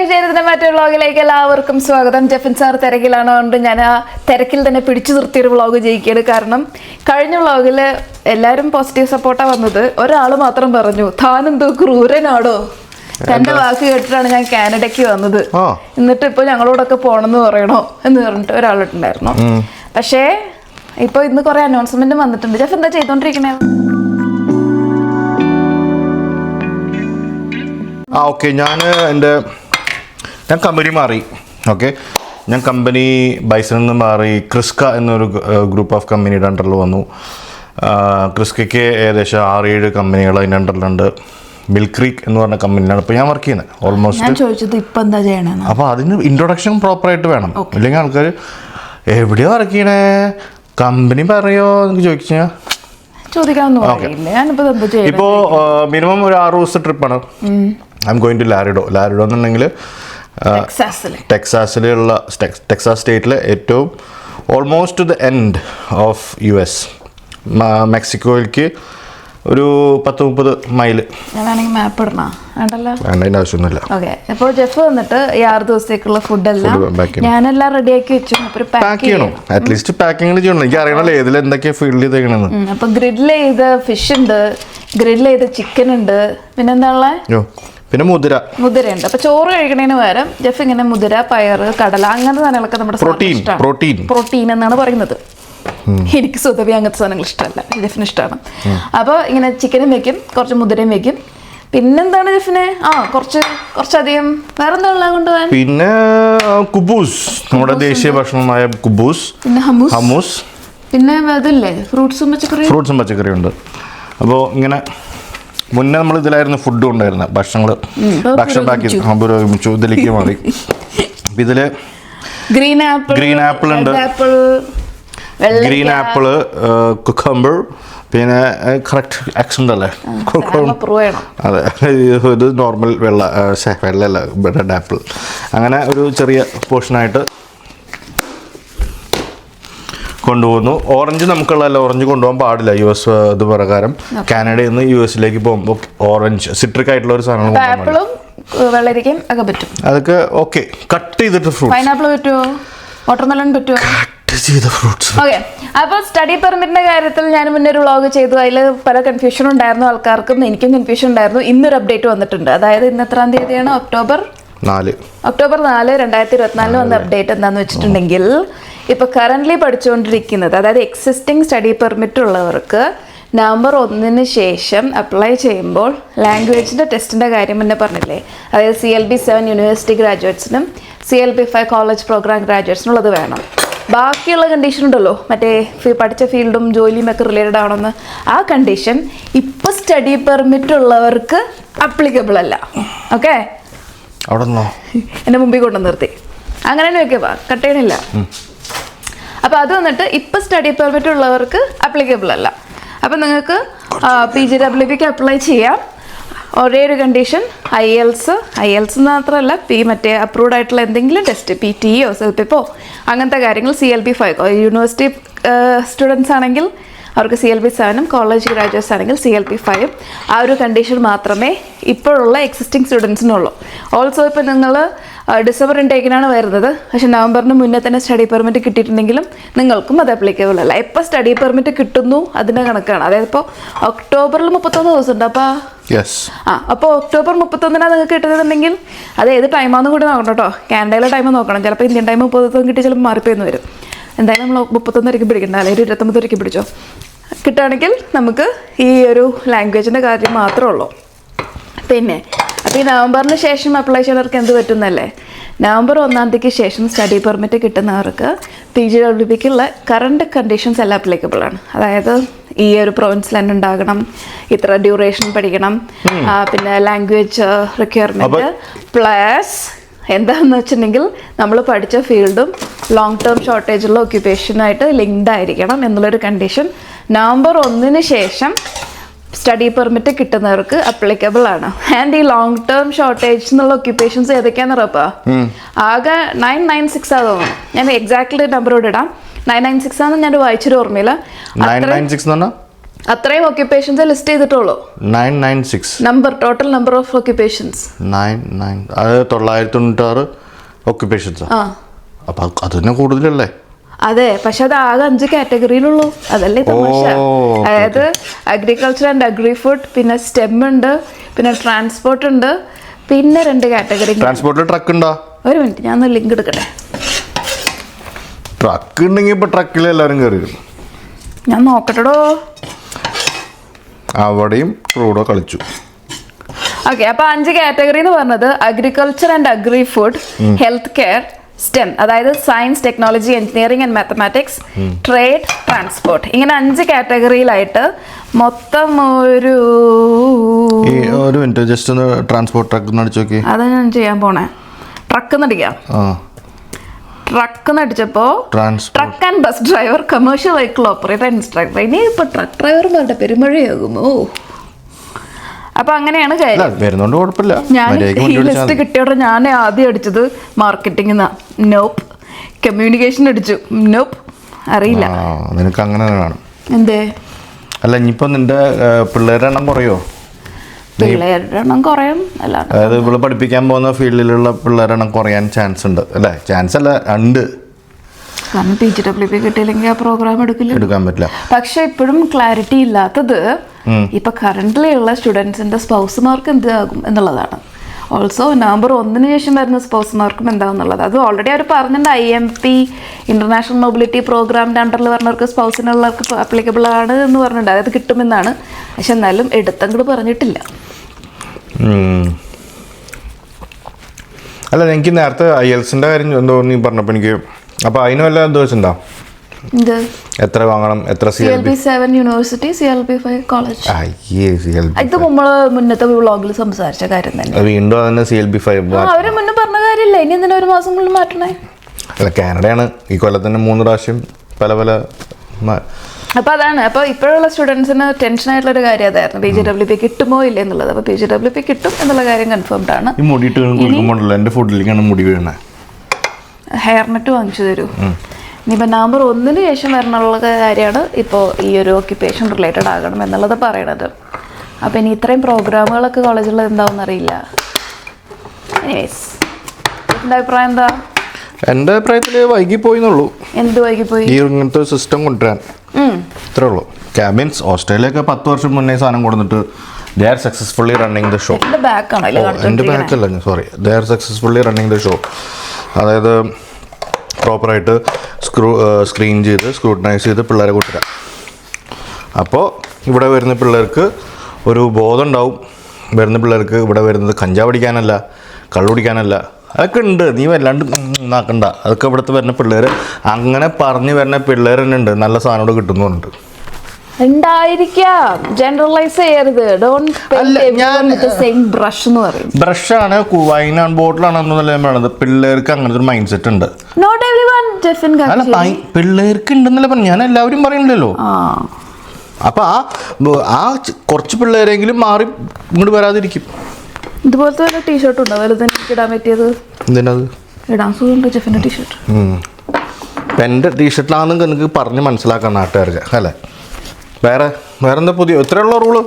എല്ലാവർക്കും ശരീരത്തിന്റെ മറ്റൊരു വ്ളോഗിലേക്ക് എല്ലാവർക്കും സ്വാഗതം. ജെഫിൻ സാർ തിരക്കിലാണോണ്ട് ഞാൻ ആ തിരക്കിൽ തന്നെ പിടിച്ചു നിർത്തിയൊരു വ്ളോഗ് ചെയ്യിക്കുകയാണ്. കാരണം കഴിഞ്ഞ വ്ളോഗിൽ എല്ലാവരും പോസിറ്റീവ് സപ്പോർട്ടാണ് വന്നത്. ഒരാൾ മാത്രം പറഞ്ഞു താനെന്തോ ക്രൂരനാടോ, തന്റെ വാക്ക് കേട്ടിട്ടാണ് ഞാൻ കാനഡയ്ക്ക് വന്നത്, എന്നിട്ട് ഇപ്പൊ ഞങ്ങളോടൊക്കെ പോണെന്ന് പറയണോ എന്ന് പറഞ്ഞിട്ട് ഒരാളുണ്ടായിരുന്നു. പക്ഷേ ഇപ്പൊ ഇന്ന് കുറെ അനൗൺസ്മെന്റ് വന്നിട്ടുണ്ട്. ജെഫ് എന്താ ചെയ്തോണ്ടിരിക്കണേ? ഓക്കെ, ഞാൻ കമ്പനി മാറി. ഓക്കെ, ഞാൻ കമ്പനി ബൈസണിൽ നിന്ന് മാറി ക്രിസ്ക എന്നൊരു ഗ്രൂപ്പ് ഓഫ് കമ്പനിയുടെ അണ്ടറിൽ വന്നു. ക്രിസ്കയ്ക്ക് ഏകദേശം 6-7 കമ്പനികൾ അതിൻ്റെ അണ്ടറിലുണ്ട്. മിൽക്ക് ക്രീക്ക് എന്ന് പറഞ്ഞ കമ്പനിയാണ് ഇപ്പോൾ ഞാൻ വർക്ക് ചെയ്യുന്നത്. ഓൾമോസ്റ്റ് അപ്പോൾ അതിന് ഇൻട്രൊഡക്ഷൻ പ്രോപ്പറായിട്ട് വേണം, ഇല്ലെങ്കിൽ ആൾക്കാർ എവിടെയാ വർക്ക് ചെയ്യണേ, കമ്പനി പറയോ എന്നൊക്കെ ചോദിച്ചാൽ ഇപ്പോൾ മിനിമം ഒരു 6 ദിവസത്തെ ട്രിപ്പാണ്. ഐ എം ഗോയിങ് ടു ലാരിഡോ എന്നുണ്ടെങ്കിൽ ടെക്സാസിലുള്ള ടെക്സാസ് സ്റ്റേറ്റിലെ ഏറ്റവും almost two the end of US. മെക്സിക്കോയിലേക്ക് ഒരു 10-30 മൈല്. വേണ്ടതിൻ്റെ ആവശ്യമൊന്നുമില്ല. ഓക്കെ, അപ്പോൾ ജെഫ് വന്നിട്ട് ഈ 6 ദിവസത്തേക്കുള്ള ഫുഡെല്ലാം ഞാനെല്ലാം റെഡിയാക്കി വെച്ചു. പാക്ക് ചെയ്യണം, അറ്റ്ലീസ്റ്റ് പാക്കിങ് ചെയ്യണം. എനിക്ക് അറിയണല്ലോ ഏതിൽ എന്തൊക്കെയാ ഫീൽഡ് ചെയ്തേക്കണെന്ന്. അപ്പൊ ഗ്രിൽ ചെയ്ത ഫിഷ് ഉണ്ട്, ഗ്രിൽ ചെയ്ത ചിക്കൻ ഉണ്ട്, പിന്നെ മുതിരയുണ്ട്. അപ്പൊ ചോറ് കഴിക്കണതിന് പകരം ജെഫ് ഇങ്ങനെ മുതിര, പയറ്, കടല അങ്ങനത്തെ സാധനങ്ങളൊക്കെ നമ്മുടെ പ്രോട്ടീൻ എന്നാണ് പറയുന്നത്. എനിക്ക് സ്വതവേ അങ്ങനത്തെ സാധനങ്ങൾ ഇഷ്ടമല്ല, ജെഫിന് ഇഷ്ടമാണ്. അപ്പോൾ ഇങ്ങനെ ചിക്കനും വെക്കും, കുറച്ച് മുതിരയും വെക്കും. പിന്നെന്താണ് ജെഫിന് കുറച്ചധികം വേറെന്താ കൊണ്ടുപോകാൻ? പിന്നെ കുബൂസ്, നമ്മുടെ ദേശീയ ഭക്ഷണമായ കുബൂസ്, പിന്നെ ഹമൂസ്, പിന്നെ അതില്ലേ ഫ്രൂട്ട്സും പച്ചക്കറിയും ഉണ്ട്. അപ്പോൾ ഇങ്ങനെ മുന്നേ നമ്മൾ ഇതിലായിരുന്നു ഫുഡ് കൊണ്ടായിരുന്നത്, ഭക്ഷണം പാക്കി പുരോഗമിച്ചു, ഇതിലേക്ക് മാറി. ഇതില് ഗ്രീൻ ആപ്പിൾ ഉണ്ട്, ഗ്രീൻ ആപ്പിള്, കുക്കമ്പർ, പിന്നെ കറക്റ്റ് ആക്സന്റ് അല്ലേ, അതെ, ഇത് നോർമൽ വെള്ളയല്ല റെഡ് ആപ്പിൾ. അങ്ങനെ ഒരു ചെറിയ പോർഷനായിട്ട് കൊണ്ടുപോകുന്നു. ഓറഞ്ച് നമുക്കുള്ളതല്ല, ഓറഞ്ച് കൊണ്ടുപോകാൻ പാടില്ല US ഇത് പ്രകാരം. കാനഡയിൽ നിന്ന് US പോകുമ്പോൾ ഓറഞ്ച് സിട്രിക് ആയിട്ടുള്ള ഒരു സാധനം അതൊക്കെ ഓക്കെ. കട്ട് ചെയ്തിട്ട് ഫ്രൂട്ട്സ്, പൈനാപ്പിൾ പറ്റുമോ, വാട്ടർമെലൺ പറ്റുമോ, കട്ട് ചെയ്ത ഫ്രൂട്ട്സ്. ഓക്കെ. അപ്പോൾ സ്റ്റഡി പെർമിറ്റിന്റെ കാര്യത്തിൽ ഞാൻ മുന്നേ ഒരു വ്ളോഗ് ചെയ്തു. അതിൽ പല കൺഫ്യൂഷൻ ഉണ്ടായിരുന്നു ആൾക്കാർക്കും, എനിക്കും കൺഫ്യൂഷൻ ഉണ്ടായിരുന്നു. ഇന്നൊരു അപ്ഡേറ്റ് വന്നിട്ടുണ്ട്. അതായത് ഇന്ന് എത്രാം തീയതിയാണ്? October 4, 2024 വന്ന അപ്ഡേറ്റ് എന്താന്ന് വെച്ചിട്ടുണ്ടെങ്കിൽ, ഇപ്പോൾ കറൻ്റ്ലി പഠിച്ചുകൊണ്ടിരിക്കുന്നത്, അതായത് എക്സിസ്റ്റിംഗ് സ്റ്റഡി പെർമിറ്റ് ഉള്ളവർക്ക് November 1 ശേഷം അപ്ലൈ ചെയ്യുമ്പോൾ ലാംഗ്വേജിൻ്റെ ടെസ്റ്റിൻ്റെ കാര്യം മുന്നേ പറഞ്ഞില്ലേ, അതായത് CLB-7 യൂണിവേഴ്സിറ്റി ഗ്രാജുവേറ്റ്സിനും CLB-5 കോളേജ് പ്രോഗ്രാം ഗ്രാജുവേറ്റ്സിനും ഉള്ളത് വേണം. ബാക്കിയുള്ള കണ്ടീഷൻ ഉണ്ടല്ലോ, മറ്റേ പഠിച്ച ഫീൽഡും ജോലിയും ഒക്കെ റിലേറ്റഡ് ആണെന്ന്, ആ കണ്ടീഷൻ ഇപ്പോൾ സ്റ്റഡി പെർമിറ്റ് ഉള്ളവർക്ക് അപ്ലിക്കബിൾ അല്ല. ഓക്കെ, എന്നെ മുമ്പിൽ കൊണ്ടു നിർത്തി അങ്ങനെ തന്നെ വെക്കുക, കട്ട് ചെയ്യണില്ല. അപ്പോൾ അത് വന്നിട്ട് ഇപ്പം സ്റ്റഡി പെർമിറ്റ് ഉള്ളവർക്ക് അപ്ലിക്കബിൾ അല്ല. അപ്പം നിങ്ങൾക്ക് PGWBക്ക് അപ്ലൈ ചെയ്യാം. ഒരേ ഒരു കണ്ടീഷൻ, IELTS മാത്രമല്ല, മറ്റേ അപ്രൂവ്ഡ് ആയിട്ടുള്ള എന്തെങ്കിലും ടെസ്റ്റ്, PTEയോ സെൽപിപ്പോ അങ്ങനത്തെ കാര്യങ്ങൾ, CLB-5 യൂണിവേഴ്സിറ്റി സ്റ്റുഡൻസ് ആണെങ്കിൽ അവർക്ക് CLB-7, കോളേജ് ഗ്രാജുവേറ്റ്സ് ആണെങ്കിൽ CLB-5. ആ ഒരു കണ്ടീഷൻ മാത്രമേ ഇപ്പോഴുള്ള എക്സിസ്റ്റിംഗ് സ്റ്റുഡൻസിനുള്ളൂ. ഓൾസോ ഇപ്പോൾ നിങ്ങൾ ഡിസംബർ ഇൻടേക്കിനാണ് വരുന്നത്, പക്ഷെ നവംബറിന് മുന്നേ തന്നെ സ്റ്റഡി പെർമിറ്റ് കിട്ടിയിട്ടുണ്ടെങ്കിലും നിങ്ങൾക്കും അത് അപ്ലിക്കബിൾ അല്ല. എപ്പോൾ സ്റ്റഡി പെർമിറ്റ് കിട്ടുന്നു അതിൻ്റെ കണക്കാണ്. അതായത് ഇപ്പോൾ ഒക്ടോബറിൽ 31 ദിവസം ഉണ്ട്. അപ്പോൾ October 31 നിങ്ങൾക്ക് കിട്ടുന്നുണ്ടെങ്കിൽ അത് ഏത് ടൈമാണെന്ന് കൂടി നോക്കണം കേട്ടോ. കാനഡയിലെ ടൈം നോക്കണം. ചിലപ്പോൾ ഇന്ത്യൻ ടൈം 30 കിട്ടി, ചിലപ്പോൾ മാറിപ്പോയെന്ന് വരും. എന്തായാലും നമ്മൾ 31 പിടിക്കണ്ട, അല്ലെങ്കിൽ 29 പിടിച്ചോ. കിട്ടുകയാണെങ്കിൽ നമുക്ക് ഈ ഒരു ലാംഗ്വേജിൻ്റെ കാര്യം മാത്രമേ ഉള്ളൂ. പിന്നെ അപ്പോൾ ഈ നവംബറിന് ശേഷം അപ്ലൈ ചെയ്യുന്നവർക്ക് എന്ത് പറ്റുന്നല്ലേ, November 1 ശേഷം സ്റ്റഡി പെർമിറ്റ് കിട്ടുന്നവർക്ക് PGWBക്കുള്ള കറണ്ട് കണ്ടീഷൻസ് എല്ലാം അപ്ലിക്കബിൾ ആണ്. അതായത് ഈ ഒരു പ്രൊവിൻസിൽ തന്നെ ഉണ്ടാകണം, ഇത്ര ഡ്യൂറേഷൻ പഠിക്കണം, പിന്നെ ലാംഗ്വേജ് റിക്വയർമെൻറ്റ്, പ്ലസ് എന്താണെന്ന് വെച്ചിട്ടുണ്ടെങ്കിൽ നമ്മൾ പഠിച്ച ഫീൽഡും ലോങ് ടേം ഷോർട്ടേജുള്ള ഒക്യുപ്പേഷനായിട്ട് ലിങ്ക്ഡ് ആയിരിക്കണം എന്നുള്ളൊരു കണ്ടീഷൻ November 1 ശേഷം സ്റ്റഡി പെർമിറ്റ് കിട്ടുന്നവർക്ക് അപ്ലിക്കബിൾ ആണ്. ആൻഡ് ഈ ലോങ് ടേം ഷോർട്ടേജ് എന്നുള്ള ഒക്യുപ്പേഷൻസ് ഏതൊക്കെയാണെന്ന് ഉറപ്പാ? ആകെ 996 ആ തോന്നുന്നു. ഞാൻ എക്സാക്ട്ലി നമ്പറോട് ഇടാം. 996 ആണെന്ന് ഞാൻ വായിച്ചൊരു ഓർമ്മയില്ല. അത്രയും ഒക്യുപ്പേഷൻസ് ലിസ്റ്റ് ചെയ്തിട്ടുള്ളൂ. 996 number, total number of occupations 99, അത് 996 ഒക്യുപ്പേഷൻസ്. ആ അപ്പൊ അത് തന്നെ കൂടുതലല്ലേ? അതെ, പക്ഷെ അത് ആകെ 5 കാറ്റഗറിയിലുള്ളൂ. അതല്ലേ തമാശ. അതായത് അഗ്രികൾച്ചർ ആൻഡ് അഗ്രി ഫുഡ്, പിന്നെ സ്റ്റെം ഉണ്ട്, പിന്നെ ട്രാൻസ്പോർട്ട് ഉണ്ട്, പിന്നെ 2 കാറ്റഗറി. ട്രാൻസ്പോർട്ടിൽ ട്രക്ക് ഉണ്ടോ? ഒരു മിനിറ്റ്, ഞാൻ ലിങ്ക് എടുക്കട്ടെ. ട്രക്ക് ഉണ്ടെങ്കിൽ ഇപ്പൊ ട്രക്കിൽ എല്ലാവരും കയറി വരും. ഞാൻ നോക്കട്ടെടോ. അവിടെയും റോഡോ കളിച്ചു. ഓക്കെ, അപ്പൊ 5 കാറ്റഗറി എന്ന് പറഞ്ഞത് agriculture and agri food, health care, STEM അതായത് science, technology, engineering and mathematics, trade, transport, ഇങ്ങനെ 5 കാറ്റഗറിയിലായിട്ട് മൊത്തം ഒരു മിനിറ്റ് ജസ്റ്റ് ഒന്ന് ട്രാൻസ്പോർട്ട് ട്രക്ക് അടിച്ചു നോക്കി. അതാ ഞാൻ ചെയ്യാൻ പോണേ. ട്രക്ക് നടിക്കാം. ട്രക്ക് നടിച്ചപ്പോ truck and bus driver, commercial vehicle operator, instructor. ഇനി ഇപ്പൊ ട്രക്ക് ഡ്രൈവർ പറഞ്ഞ പെരുമഴയാകുമോ? അപ്പൊ അങ്ങനെയാണ് കാര്യം. ഞാൻ ഈ ലിസ്റ്റ് കിട്ടിയോടെ ഞാൻ ആദ്യം അടിച്ചത് മാർക്കറ്റിംഗ്, നോപ്പ്. കമ്മ്യൂണിക്കേഷൻ അടിച്ചു, നോപ്പ്, അറിയില്ല. നിനക്ക് അങ്ങനെ എന്തേ? അല്ല, ഇനിയിപ്പോ നിന്റെ പിള്ളേരുടെ എണ്ണം കുറയോ? പിള്ളേരുടെ എണ്ണം കുറയും. അതായത് ഇവിടെ പഠിപ്പിക്കാൻ പോകുന്ന ഫീൽഡിലുള്ള പിള്ളേരുടെ എണ്ണം കുറയാൻ ചാൻസ് ഉണ്ട് അല്ലേ? ചാൻസ് അല്ല, ഉണ്ട്. കാരണം PGWP കിട്ടിയില്ലെങ്കിൽ ആ പ്രോഗ്രാം എടുക്കാൻ പറ്റില്ല. പക്ഷെ ഇപ്പോഴും ക്ലാരിറ്റി ഇല്ലാത്തത് ഇപ്പൊ കറന്റ്ലി ഉള്ള സ്റ്റുഡൻസിന്റെ സ്പൗസുമാർക്ക് എന്താകും എന്നുള്ളതാണ്. ഓൾസോ നവംബർ 1 ശേഷം വരുന്ന സ്പൗസുമാർക്കും എന്താകും എന്നുള്ളത്. അത് ഓൾറെഡി അവർ പറഞ്ഞിട്ടുണ്ട്. IMP ഇന്റർനാഷണൽ മൊബിലിറ്റി പ്രോഗ്രാമിന്റെ അണ്ടറിൽ പറഞ്ഞവർക്ക് സ്പൗസിനുള്ളവർക്ക് ആപ്ലിക്കബിൾ ആണ് എന്ന് പറഞ്ഞിട്ടുണ്ട്. അതായത് കിട്ടുമെന്നാണ്. പക്ഷെ എന്നാലും എടുത്തങ്ങോട്ട് പറഞ്ഞിട്ടില്ല. അല്ല, എനിക്ക് നേരത്തെ IELTS-ന്റെ കാര്യം എന്തോ നീ പറഞ്ഞപ്പോൾ എനിക്ക്, അപ്പൊ അതിന് വല്ല ഉദ്ദേശിച്ചുണ്ടോ? എത്ര വാങ്ങണം, എത്ര CLB7 യൂണിവേഴ്സിറ്റി, CLB5 കോളേജ്. ഇത് നമ്മള് മുന്നത്തെ വ്ളോഗിൽ സംസാരിച്ച കാര്യം തന്നെ. വീണ്ടും അതന്നെ CLB5 അവര് മുന്നേ പറഞ്ഞ കാര്യമില്ല. ഇനി എന്തിനാ 1 മാസം കൊണ്ട് മാറ്റണേ? അല്ല, കാനഡയാണ്. ഈ കൊല്ലത്തിന് 3 പ്രാവശ്യം പല പല. അപ്പൊ അതാണ്. അപ്പൊ ഇപ്പോഴുള്ള സ്റ്റുഡൻസിന് ടെൻഷൻ ആയിട്ടുള്ള ഒരു കാര്യം അതായിരുന്നു, PGWP കിട്ടുമോ ഇല്ല എന്നുള്ളത്. അപ്പൊ PGWP കിട്ടും എന്നുള്ള കാര്യം കൺഫേംഡ് ആണ്. ഈ മുടിയിട്ട് കുളിക്കുമ്പോഴല്ലോ എന്റെ ഫുഡിലേക്കാണ് മുടി വീഴണേ. ഹെയർ നെറ്റ് വാങ്ങിച്ചു തരൂ. ഇനിയിപ്പോൾ നവംബർ 1 ശേഷം വരണുള്ള കാര്യമാണ് ഇപ്പോൾ ഈ ഒരു ഓക്യുപ്പേഷൻ റിലേറ്റഡ് ആകണം എന്നുള്ളത് പറയണത്. അപ്പോൾ ഇനി ഇത്രയും പ്രോഗ്രാമുകളൊക്കെ കോളേജിൽ എന്താവും അറിയില്ല. എനിവേസ്, എൻ്റെ അഭിപ്രായം എന്താ? എൻ്റെ അഭിപ്രായത്തിൽ വൈകിപ്പോയി എന്നുള്ളൂ. എന്ത് വൈകിപ്പോയി? ഈ ഇങ്ങനത്തെ സിസ്റ്റം കൊണ്ടുവരാൻ ഇത്രേ ഉള്ളൂ. ക്യാബിൻസ് ഓസ്ട്രേലിയയൊക്കെ 10 വർഷം മുന്നേ സാധനം കൊടുത്തിട്ട് they are successfully running the show. എൻ്റെ ബാക്കല്ല, sorry, they are successfully running the show. അതായത് പ്രോപ്പറായിട്ട് സ്ക്രീൻ ചെയ്ത് സ്ക്രൂട്ടനൈസ് ചെയ്ത് പിള്ളേരെ കൊണ്ടുവരാം. അപ്പോൾ ഇവിടെ വരുന്ന പിള്ളേർക്ക് ഒരു ബോധം ഉണ്ടാവും. വരുന്ന പിള്ളേർക്ക് ഇവിടെ വരുന്നത് കഞ്ചാവ് അടിക്കാനല്ല, കള്ളുടിക്കാനല്ല, അതൊക്കെ ഉണ്ട്. നീ വല്ലാണ്ട് നാക്കണ്ട. അതൊക്കെ ഇവിടുത്തെ വരുന്ന പിള്ളേർ, അങ്ങനെ പറഞ്ഞ് വരുന്ന പിള്ളേർ തന്നെ ഉണ്ട്. നല്ല സാധനം ഇവിടെ കിട്ടുന്നുണ്ട്. ഉണ്ടായിരിക്കാം, ജനറലൈസ് ചെയ്യരുത്. ബ്രഷാണ്, വൈനാണ്, ബോട്ടിലാണെന്നല്ല ഞാൻ പറയണത്. പിള്ളേർക്ക് അങ്ങനത്തെ ഒരു മൈൻഡ് സെറ്റ് ഉണ്ട്. അല്ല, പിള്ളേർക്ക് ഉണ്ടെന്നല്ല പറഞ്ഞു, ഞാൻ എല്ലാവരും പറയുന്നില്ലല്ലോ. അപ്പൊ ആ കുറച്ച് പിള്ളേരെങ്കിലും മാറി ഇങ്ങോട്ട് വരാതിരിക്കും. ഇതുപോലത്തെ വല്ല ടീഷർട്ട് ഉണ്ടോ ഇടാൻ പറ്റിയത്? എന്തിനത് ഇടാൻ സുഖമുണ്ട് ജെഫിന്റെ ടീഷർട്ട്. എൻ്റെ ടീഷർട്ടിലാണെന്ന് എനിക്ക് പറഞ്ഞ് മനസ്സിലാക്കാം നാട്ടുകാർക്ക് അല്ലേ. വേറെന്താ പുതിയ ഇത്രയുള്ള റൂള്?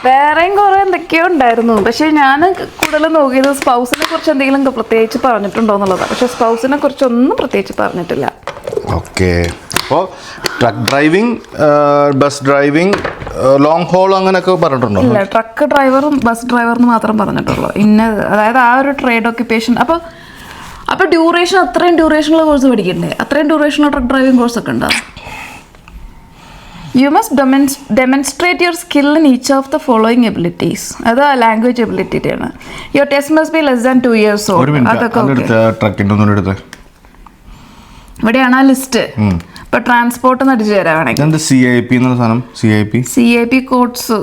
വേറെയും കുറെ എന്തൊക്കെയോ ഉണ്ടായിരുന്നു. പക്ഷെ ഞാൻ കൂടുതൽ നോക്കിയത് സ്പൗസിനെ കുറിച്ച് എന്തെങ്കിലും പ്രത്യേകിച്ച് പറഞ്ഞിട്ടുണ്ടോ എന്നുള്ളതാണ്. പക്ഷെ സ്പൗസിനെ കുറിച്ചൊന്നും പ്രത്യേകിച്ച് പറഞ്ഞിട്ടില്ല. ഓക്കെ, അപ്പോൾ truck driving, bus driving, long haul അങ്ങനെയൊക്കെ പറഞ്ഞിട്ടുണ്ടോ? ഇല്ല, ട്രക്ക് ഡ്രൈവറും ബസ് ഡ്രൈവറിന് മാത്രം പറഞ്ഞിട്ടുള്ളൂ. അതായത് ആ ഒരു ട്രേഡ് ഓക്യുപ്പേഷൻ. അപ്പോൾ ഡ്യൂറേഷൻ, അത്രയും ഡ്യൂറേഷനുള്ള കോഴ്സ് പഠിക്കണ്ടേ? അത്രയും ഡ്യൂറേഷനുള്ള ട്രക്ക് ഡ്രൈവിംഗ് കോഴ്സൊക്കെ ഉണ്ടാവും. You must demonstrate your skill in each of the following abilities. അത് ലാംഗ്വേജ് എബിലിറ്റി ആണ്. Your test must be less than 2 years old. ഇവിടെയാണ് ആ ലിസ്റ്റ്. ഇപ്പൊ ട്രാൻസ്പോർട്ട് അടിച്ചു തരാം വേണമെങ്കിൽ. CIP codes,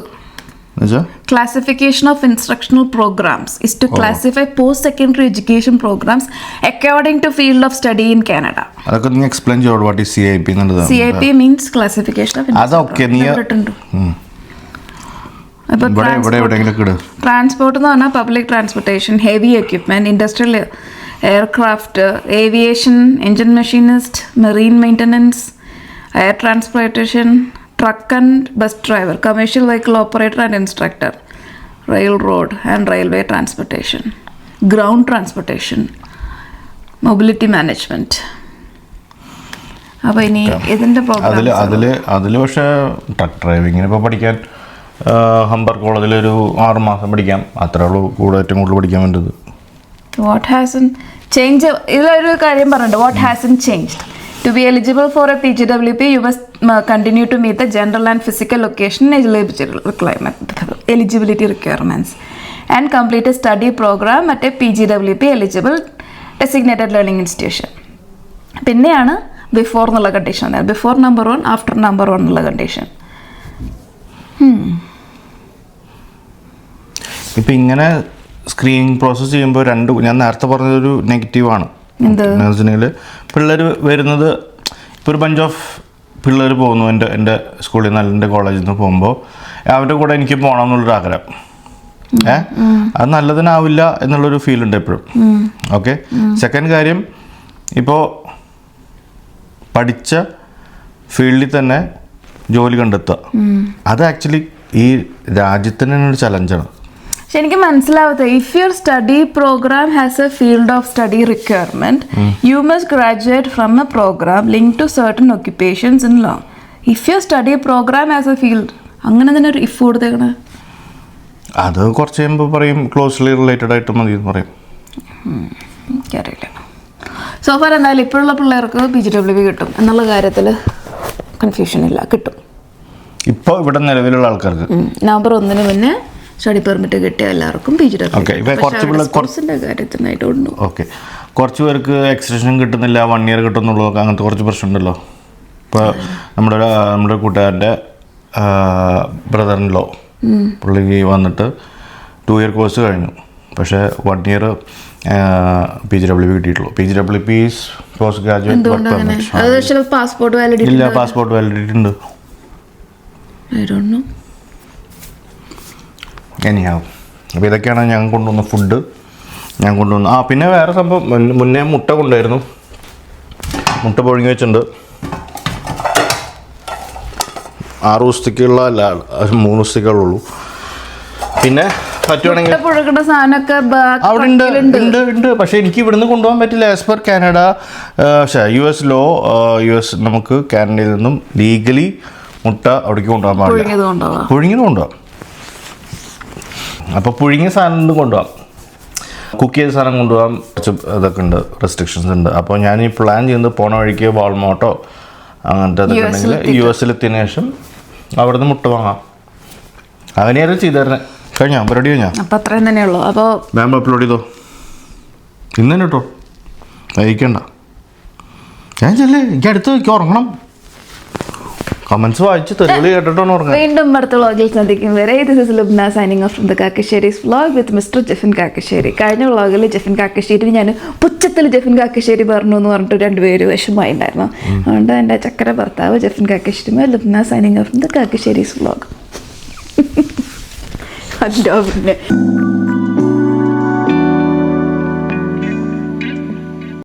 classification of instructional programs is to classify post-secondary education programs according to field of study in Canada. അതൊക്കെ നീ explain ചെയ്യൂ. വാട്ട് ഈസ് CIP എന്നുള്ളത്? CIP means classification of transport എന്ന് പറഞ്ഞാൽ public transportation, heavy equipment, industrial aircraft, aviation, engine machinist, marine maintenance, air transportation, truck and bus driver, commercial vehicle operator and instructor, railroad and railway transportation, ground transportation, mobility management. അപ്പോൾ ഇനി ഇതിൻ്റെ അതിൽ പക്ഷേ truck ഡ്രൈവിങ്ങിന് ഇപ്പോൾ പഠിക്കാൻ Humber കോളേജിലൊരു 6 മാസം പഠിക്കാം, അത്രേ ഉള്ളൂ ഏറ്റവും കൂടുതൽ പഠിക്കാൻ വേണ്ടത്. വാട്ട് ഹാസൻ ചേഞ്ച്, ഇതിലൊരു കാര്യം പറഞ്ഞിട്ടുണ്ട്, what has changed. To be eligible for a PGWP you must continue to meet the general and physical location eligibility requirements and complete a study programme at a PGWP eligible designated learning institution. പിന്നെയാണ് before എന്നുള്ള condition, before number 1 after number 1 എന്നുള്ള condition. ഇപ്പം ഇങ്ങനെ screening process ചെയ്യുമ്പോൾ ഞാൻ നേരത്തെ പറഞ്ഞതൊരു നെഗറ്റീവാണ്. വെച്ചിട്ടുണ്ടെങ്കിൽ പിള്ളേർ വരുന്നത്, ഇപ്പോൾ ഒരു ബഞ്ച് ഓഫ് പിള്ളേർ പോകുന്നു എൻ്റെ സ്കൂളിൽ നിന്ന് എൻ്റെ കോളേജിൽ നിന്ന് പോകുമ്പോൾ അവരുടെ കൂടെ എനിക്ക് പോകണം എന്നുള്ളൊരു ആഗ്രഹം. അത് നല്ലതിനാവില്ല എന്നുള്ളൊരു ഫീൽ ഉണ്ട് എപ്പോഴും. ഓക്കെ. സെക്കൻഡ് കാര്യം, ഇപ്പോൾ പഠിച്ച ഫീൽഡിൽ തന്നെ ജോലി കണ്ടെത്തുക, അത് ആക്ച്വലി ഈ രാജ്യത്തിന് തന്നെ ഒരു ചലഞ്ചാണ്. പക്ഷെ എനിക്ക് മനസ്സിലാവാത്ത, if your study programme has a field of study requirement you must graduate from a programme link to certain occupations in law. If your study programme has a field, അങ്ങനെ തന്നെ ഒരു ഇഫ് കൊടുത്തേക്കണേ. അത് കുറച്ച് കഴിയുമ്പോൾ പറയും ക്ലോസ്ലി റിലേറ്റഡ് ആയിട്ട് മതി എന്ന് പറയും. എനിക്കറിയില്ല. സോഫാർ എന്തായാലും ഇപ്പോഴുള്ള പിള്ളേർക്ക് PGWP കിട്ടും എന്നുള്ള കാര്യത്തിൽ കൺഫ്യൂഷൻ ഇല്ല, കിട്ടും. ഇപ്പോൾ ഇവിടെ നിലവിലുള്ള ആൾക്കാർക്ക് നവംബർ 1 മുന്നേ സ്റ്റഡി പെർമിറ്റ് കിട്ടിയ എല്ലാവർക്കും PGWP. കാര്യത്തിനായിട്ടുണ്ട്. ഓക്കെ. കുറച്ച് പേർക്ക് എക്സ്റ്റൻഷൻ കിട്ടുന്നില്ല, 1 ഇയർ കിട്ടുന്നുള്ളൂ, അങ്ങനത്തെ കുറച്ച് പ്രശ്നമുണ്ടല്ലോ. ഇപ്പോൾ നമ്മുടെ കൂട്ടുകാരൻ്റെ ബ്രദറിൻലോ പുള്ളിക്ക് വന്നിട്ട് 2 ഇയർ കോഴ്സ് കഴിഞ്ഞു, പക്ഷേ 1 ഇയർ PGWP കിട്ടിയിട്ടുള്ളൂ. PGWP is post graduate. Passport validity ഇല്ല, പാസ്പോർട്ട് വാലിഡിറ്റി ഉണ്ട്. എനിയാവും. അപ്പോൾ ഇതൊക്കെയാണ് ഞാൻ കൊണ്ടുവന്ന ഫുഡ്. പിന്നെ വേറെ സംഭവം, മുന്നേ മുട്ട കൊണ്ടായിരുന്നു, മുട്ട പുഴുങ്ങി വെച്ചിട്ടുണ്ട്. 6 ദിവസത്തേക്കുള്ള അല്ല, 3 ദിവസത്തേക്കുള്ളൂ. പിന്നെ പറ്റുവാണെങ്കിൽ അവിടെ ഉണ്ട്, പക്ഷേ എനിക്ക് ഇവിടുന്ന് കൊണ്ടുപോകാൻ പറ്റില്ല. As per Canada, US law, നമുക്ക് കാനഡയിൽ നിന്നും ലീഗലി മുട്ട അവിടേക്ക് കൊണ്ടുപോകാൻ പാടില്ല. പുഴുങ്ങിയത് കൊണ്ടുപോകാം. അപ്പോൾ പുഴുങ്ങിയ സാധനം കൊണ്ടുപോകാം, കുക്ക് ചെയ്ത സാധനം കൊണ്ടുപോകാൻ കുറച്ച് ഇതൊക്കെ ഉണ്ട്, റെസ്ട്രിക്ഷൻസ് ഉണ്ട്. അപ്പോൾ ഞാൻ ഈ പ്ലാൻ ചെയ്യുന്നത് പോണ വഴിക്ക് വാൾമാർട്ടോ അങ്ങനത്തെ ഇതൊക്കെ ഉണ്ടെങ്കിൽ US എത്തിയതിനു ശേഷം അവിടെ നിന്ന് മുട്ട വാങ്ങാം. അങ്ങനെയായിരുന്നു ചെയ്തു തരുന്നത്. കഴിഞ്ഞാ പരിപാടി കഴിഞ്ഞാ? അപ്പോൾ അത്രയും തന്നെയുള്ളൂ. അപ്പോൾ മാം അപ്ലോഡ് ചെയ്തോ ഇന്ന് തന്നെ കേട്ടോ, വൈകിക്കണ്ട. ഞാൻ ചെല്ലേ, എനിക്ക് അടുത്ത് എനിക്ക് ഉറങ്ങണം. കമന്റ്സ് വായിച്ച് തെളിവ് കേട്ടിട്ടാണ് ഉറങ്ങുന്നത്. വീണ്ടും അടുത്ത വ്ളോഗിൽ സന്ധിക്കും വരെ. This is Lubna signing off from the കാക്കശ്ശേരീസ് vlog with mister Jefin Kakkassery. കഴിഞ്ഞ വ്ളോഗിൽ ജെഫിൻ കാക്കശ്ശേരി ഞാൻ പുച്ഛത്തിൽ ജെഫിൻ കാക്കശ്ശേരി പറഞ്ഞു എന്ന് പറഞ്ഞിട്ട് 2 പേര് വിഷമമായി ഉണ്ടായിരുന്നു. അതുകൊണ്ട് എൻ്റെ ചക്കര ഭർത്താവ് Jeffin Kakkassery, Lubna signing off from the കാക്കശ്ശേരീസ് vlog. അതിൻ്റെ പിന്നെ